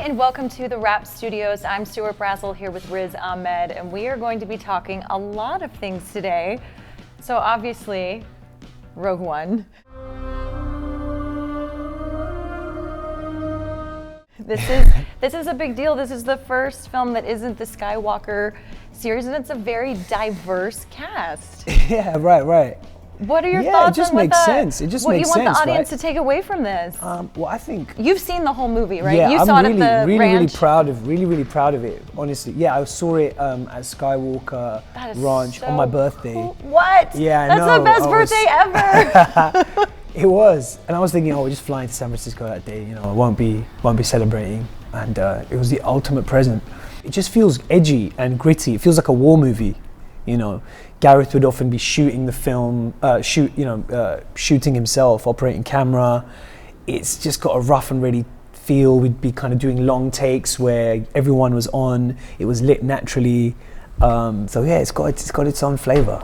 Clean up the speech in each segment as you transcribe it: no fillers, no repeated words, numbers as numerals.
and welcome to the Wrap Studios. I'm Stuart Brazell here with Riz Ahmed, and we are going to be talking a lot of things today. So obviously, Rogue One. This is a big deal. This is the first film that isn't the Skywalker series, and it's a very diverse cast. Yeah, right. What are your thoughts on what sense. It just what makes you want sense, the audience right? to take away from this? Well, I think You've seen the whole movie, right? Yeah, You I'm saw really, it at the really ranch. really proud of it. Honestly, yeah, I saw it at Skywalker Ranch on my birthday. Cool. What? Yeah, I That's know. the best birthday ever. It was, and I was thinking, oh, we're just flying to San Francisco that day. You know, I won't be celebrating, and it was the ultimate present. It just feels edgy and gritty. It feels like a war movie. You know, Gareth would often be shooting the film, shooting himself, operating camera. It's just got a rough and ready feel. We'd be kind of doing long takes where everyone was on. It was lit naturally. So yeah, it's got its own flavor.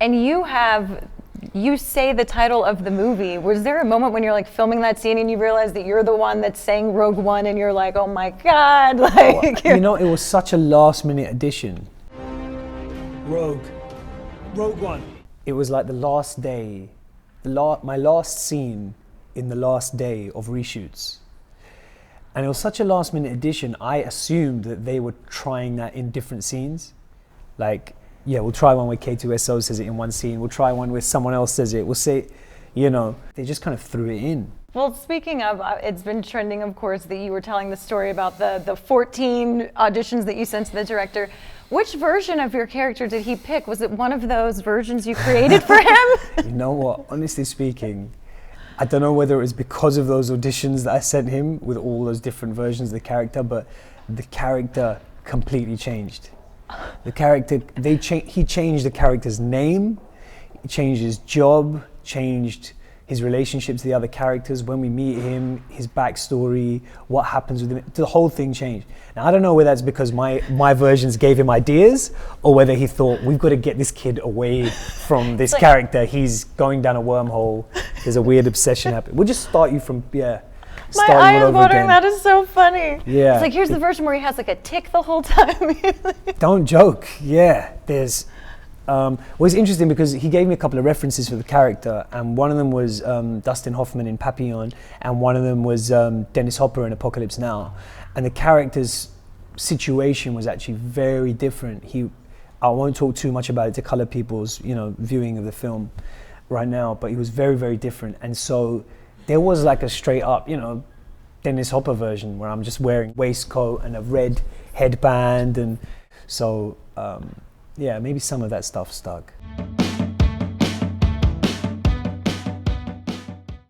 And you say the title of the movie. Was there a moment when you're like filming that scene and you realize that you're the one that's saying Rogue One and you're like, oh my God, like? You know, it was such a last minute addition. Rogue One. It was like the last day, my last scene in the last day of reshoots. And it was such a last minute addition, I assumed that they were trying that in different scenes. Like, yeah, we'll try one where K2SO says it in one scene, we'll try one where someone else says it, we'll say, you know, they just kind of threw it in. Well, speaking of, it's been trending, of course, that you were telling the story about the 14 auditions that you sent to the director. Which version of your character did he pick? Was it one of those versions you created for him? You know what, honestly speaking, I don't know whether it was because of those auditions that I sent him with all those different versions of the character, but the character completely changed. The character, he changed the character's name, he changed his job, changed his relationships to the other characters. When we meet him, his backstory, what happens with him, the whole thing changed. Now, I don't know whether that's because my versions gave him ideas or whether he thought, we've got to get this kid away from this character. He's going down a wormhole. There's a weird obsession happening. We'll just start you from, My eye is watering, that is so funny. Yeah. It's like, here's the version where he has like a tick the whole time. Don't joke, yeah. Well, it's interesting because he gave me a couple of references for the character, and one of them was Dustin Hoffman in Papillon, and one of them was Dennis Hopper in Apocalypse Now. And the character's situation was actually very different. I won't talk too much about it to color people's, viewing of the film right now, but he was very, very different. And so there was like a straight up, Dennis Hopper version where I'm just wearing waistcoat and a red headband, and so yeah, maybe some of that stuff stuck.